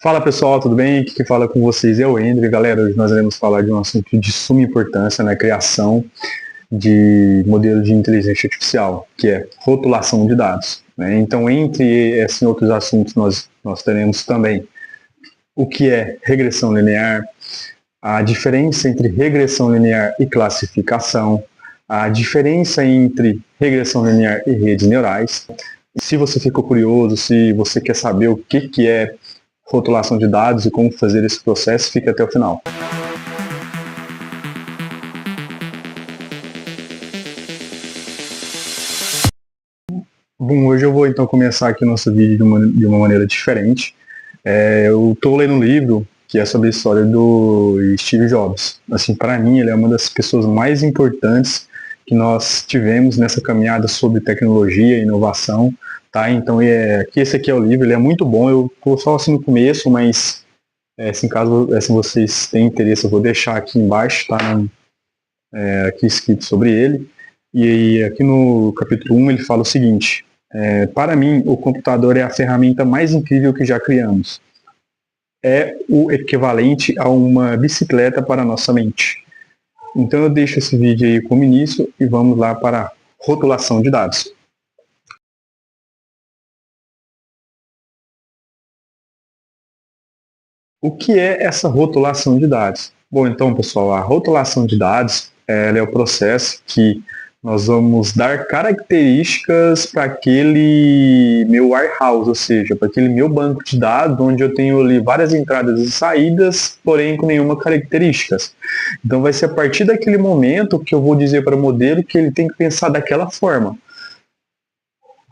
Fala pessoal, tudo bem? Aqui quem fala com vocês é o Ender. Galera, hoje nós iremos falar de um assunto de suma importância na criação de modelos de inteligência artificial, que é rotulação de dados, né? Então, entre esses outros assuntos, nós teremos também o que é regressão linear, a diferença entre regressão linear e classificação, a diferença entre regressão linear e redes neurais. Se você ficou curioso, se você quer saber o que é rotulação de dados e como fazer esse processo, fique até o final. Bom, hoje eu vou então começar aqui o nosso vídeo de uma maneira diferente. Eu estou lendo um livro que é sobre a história do Steve Jobs. Assim, para mim, ele é uma das pessoas mais importantes que nós tivemos nessa caminhada sobre tecnologia e inovação. Tá? Então, esse aqui é o livro, ele é muito bom. Eu estou só assim no começo, mas se vocês têm interesse, eu vou deixar aqui embaixo, tá? Aqui escrito sobre ele. E aqui no capítulo 1 ele fala o seguinte: para mim, o computador é a ferramenta mais incrível que já criamos. É o equivalente a uma bicicleta para a nossa mente. Então eu deixo esse vídeo aí como início e vamos lá para a rotulação de dados. O que é essa rotulação de dados? Bom, então, pessoal, a rotulação de dados é o processo que nós vamos dar características para aquele meu warehouse, ou seja, para aquele meu banco de dados, onde eu tenho ali várias entradas e saídas, porém com nenhuma características. Então vai ser a partir daquele momento que eu vou dizer para o modelo que ele tem que pensar daquela forma.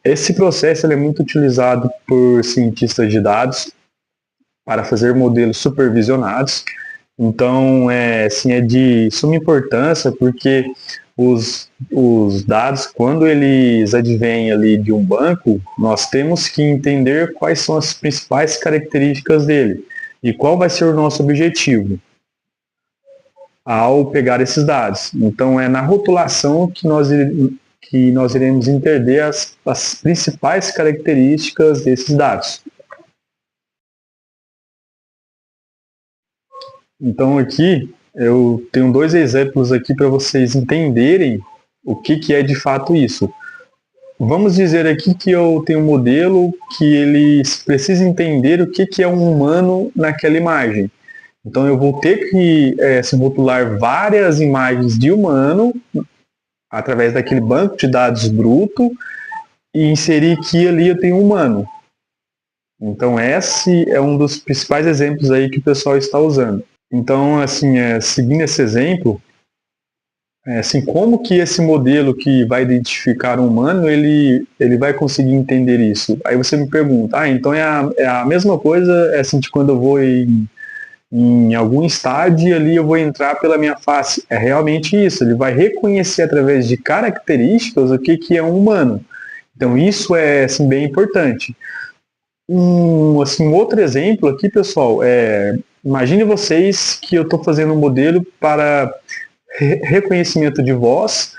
Esse processo é muito utilizado por cientistas de dados para fazer modelos supervisionados. Então, é de suma importância, porque os dados, quando eles advêm ali de um banco, nós temos que entender quais são as principais características dele e qual vai ser o nosso objetivo ao pegar esses dados. Então, é na rotulação que nós iremos entender as principais características desses dados. Então aqui eu tenho dois exemplos aqui para vocês entenderem o que é de fato isso. Vamos dizer aqui que eu tenho um modelo que ele precisa entender o que é um humano naquela imagem. Então eu vou ter que rotular várias imagens de humano através daquele banco de dados bruto e inserir que ali eu tenho um humano. Então esse é um dos principais exemplos aí que o pessoal está usando. Então, assim, seguindo esse exemplo, como que esse modelo que vai identificar um humano, ele vai conseguir entender isso? Aí você me pergunta, então é a mesma coisa, de quando eu vou em algum estádio ali eu vou entrar pela minha face. É realmente isso, ele vai reconhecer através de características o que é um humano. Então isso é, bem importante. Outro exemplo aqui, pessoal, imagine vocês que eu estou fazendo um modelo para reconhecimento de voz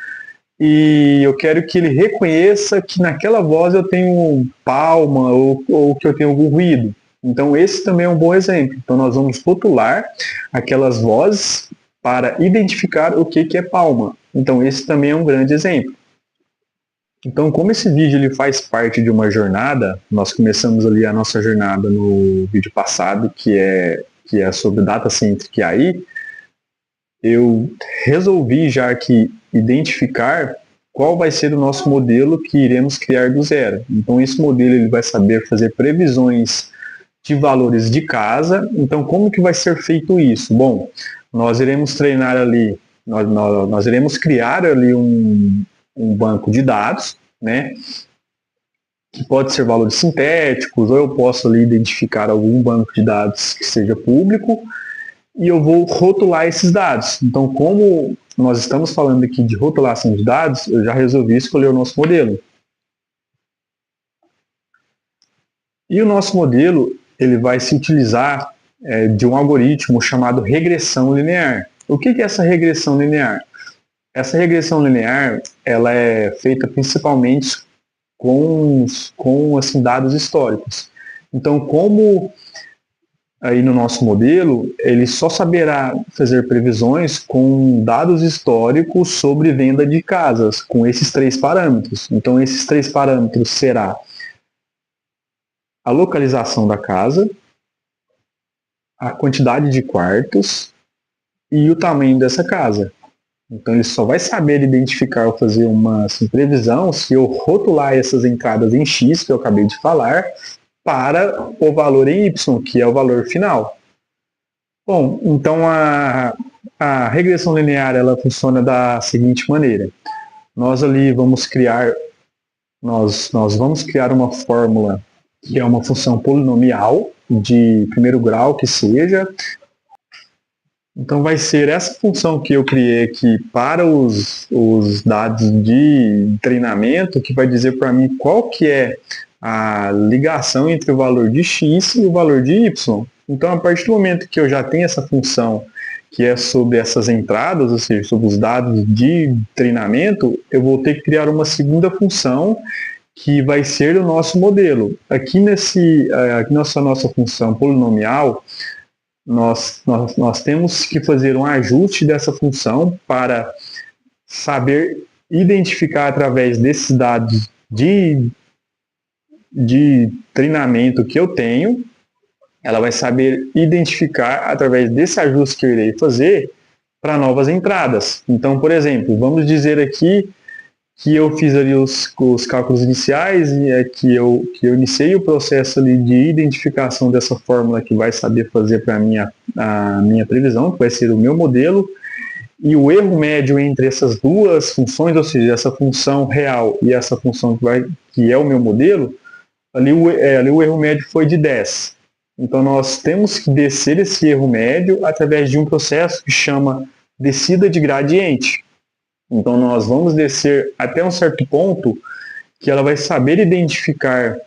e eu quero que ele reconheça que naquela voz eu tenho palma ou que eu tenho algum ruído. Então esse também é um bom exemplo. Então nós vamos rotular aquelas vozes para identificar o que é palma. Então esse também é um grande exemplo. Então, como esse vídeo ele faz parte de uma jornada, nós começamos ali a nossa jornada no vídeo passado, que é sobre Data Centric AI, eu resolvi já que identificar qual vai ser o nosso modelo que iremos criar do zero. Então, esse modelo ele vai saber fazer previsões de valores de casa. Então, como que vai ser feito isso? Bom, nós iremos treinar ali, nós iremos criar ali um banco de dados, né, que pode ser valores sintéticos, ou eu posso ali identificar algum banco de dados que seja público, e eu vou rotular esses dados. Então, como nós estamos falando aqui de rotulação de dados, eu já resolvi escolher o nosso modelo. E o nosso modelo ele vai se utilizar de um algoritmo chamado regressão linear. O que é essa regressão linear? Essa regressão linear ela é feita principalmente com dados históricos. Então, como aí no nosso modelo, ele só saberá fazer previsões com dados históricos sobre venda de casas, com esses 3 parâmetros. Então, esses 3 parâmetros será a localização da casa, a quantidade de quartos e o tamanho dessa casa. Então, ele só vai saber identificar ou fazer uma previsão se eu rotular essas entradas em X, que eu acabei de falar, para o valor em Y, que é o valor final. Bom, então a regressão linear ela funciona da seguinte maneira. Nós ali vamos criar, nós vamos criar uma fórmula que é uma função polinomial de primeiro grau que seja. Então vai ser essa função que eu criei aqui para os dados de treinamento que vai dizer para mim qual que é a ligação entre o valor de x e o valor de y. Então, a partir do momento que eu já tenho essa função que é sobre essas entradas, ou seja, sobre os dados de treinamento, eu vou ter que criar uma segunda função que vai ser o nosso modelo. Aqui nessa nossa função polinomial, nós temos que fazer um ajuste dessa função para saber identificar através desses dados de treinamento que eu tenho, ela vai saber identificar através desse ajuste que eu irei fazer para novas entradas. Então, por exemplo, vamos dizer aqui que eu fiz ali os cálculos iniciais e que eu iniciei o processo ali de identificação dessa fórmula que vai saber fazer para a minha previsão, que vai ser o meu modelo, e o erro médio entre essas duas funções, ou seja, essa função real e essa função que é o meu modelo, ali o erro médio foi de 10. Então, nós temos que descer esse erro médio através de um processo que chama descida de gradiente. Então, nós vamos descer até um certo ponto que ela vai saber identificar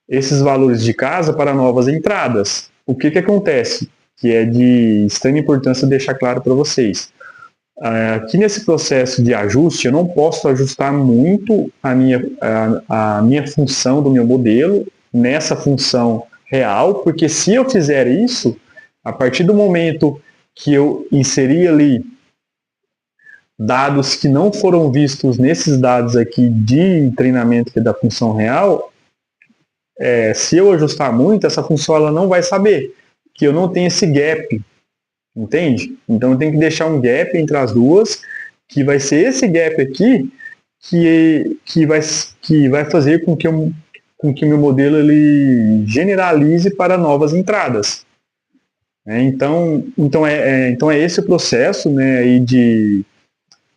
esses valores de casa para novas entradas. O que acontece? Que é de extrema importância deixar claro para vocês. Aqui nesse processo de ajuste, eu não posso ajustar muito a minha função do meu modelo nessa função real, porque se eu fizer isso, a partir do momento que eu inserir ali dados que não foram vistos nesses dados aqui de treinamento que é da função real, se eu ajustar muito, essa função ela não vai saber que eu não tenho esse gap, entende? Então eu tenho que deixar um gap entre as duas, que vai ser esse gap aqui que vai fazer com que o meu modelo ele generalize para novas entradas. Então é esse o processo, né,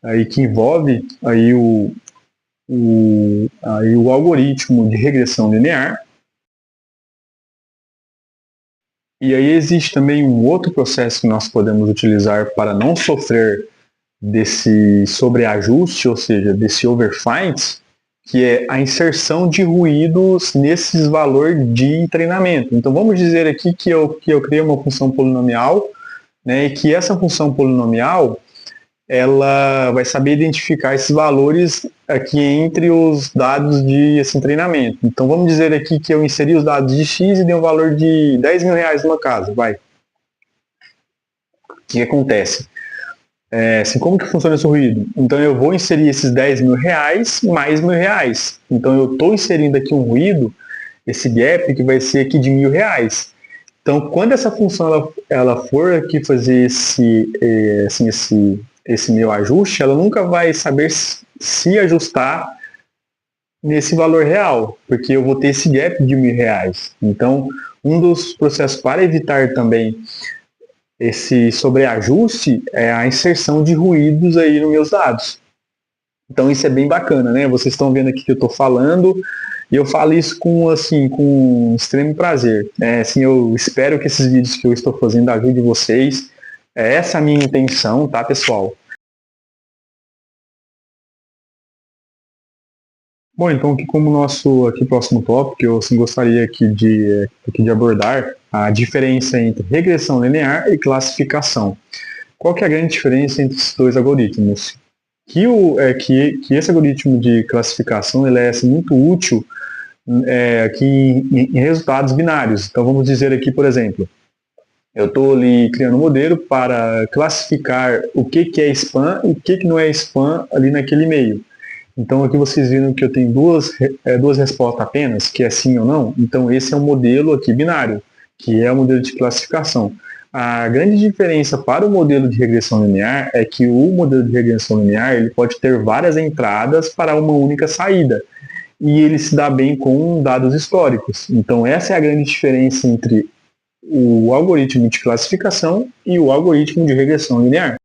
aí que envolve aí o algoritmo de regressão linear. E aí existe também um outro processo que nós podemos utilizar para não sofrer desse sobreajuste, ou seja, desse overfit, que é a inserção de ruídos nesses valores de treinamento. Então vamos dizer aqui que eu criei uma função polinomial, né, e que essa função polinomial ela vai saber identificar esses valores aqui entre os dados de treinamento. Então vamos dizer aqui que eu inseri os dados de X e dei um valor de 10 mil reais numa casa, vai. O que acontece? Como que funciona esse ruído? Então eu vou inserir esses 10 mil reais mais mil reais. Então eu estou inserindo aqui um ruído, esse gap que vai ser aqui de R$1.000. Então quando essa função ela for aqui fazer esse meu ajuste, ela nunca vai saber se ajustar nesse valor real, porque eu vou ter esse gap de R$1.000. Então, um dos processos para evitar também esse sobreajuste é a inserção de ruídos aí nos meus dados. Então, isso é bem bacana, né? Vocês estão vendo aqui que eu estou falando e eu falo isso com extremo prazer. Eu espero que esses vídeos que eu estou fazendo ajudem vocês. Essa é a minha intenção, tá, pessoal? Bom, então aqui como nosso próximo tópico, eu gostaria aqui de abordar a diferença entre regressão linear e classificação. Qual que é a grande diferença entre esses dois algoritmos? Que esse algoritmo de classificação ele é muito útil aqui em resultados binários. Então vamos dizer aqui, por exemplo, Eu estou ali criando um modelo para classificar o que é spam e o que não é spam ali naquele e-mail. Então aqui vocês viram que eu tenho duas respostas apenas, que é sim ou não. Então esse é um modelo aqui binário, que é o modelo de classificação. A grande diferença para o modelo de regressão linear é que o modelo de regressão linear ele pode ter várias entradas para uma única saída. E ele se dá bem com dados históricos. Então essa é a grande diferença entre o algoritmo de classificação e o algoritmo de regressão linear.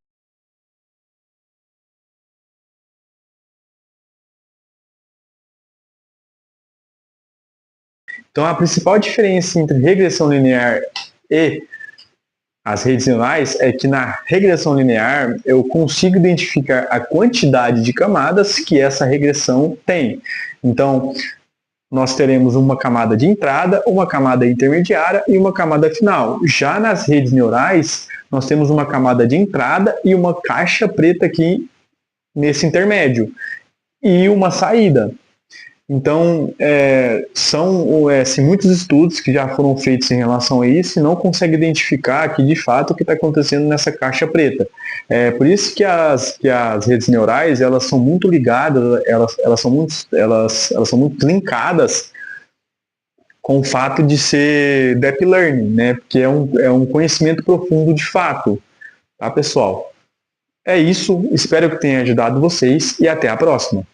Então, a principal diferença entre regressão linear e as redes neurais é que na regressão linear eu consigo identificar a quantidade de camadas que essa regressão tem. Então, nós teremos uma camada de entrada, uma camada intermediária e uma camada final. Já nas redes neurais, nós temos uma camada de entrada e uma caixa preta aqui nesse intermédio, e uma saída. Então, são muitos estudos que já foram feitos em relação a isso e não conseguem identificar aqui de fato o que está acontecendo nessa caixa preta. Por isso que as redes neurais elas são muito ligadas, elas são muito linkadas com o fato de ser deep learning, né? Porque é um conhecimento profundo de fato, tá, pessoal? É isso, espero que tenha ajudado vocês e até a próxima.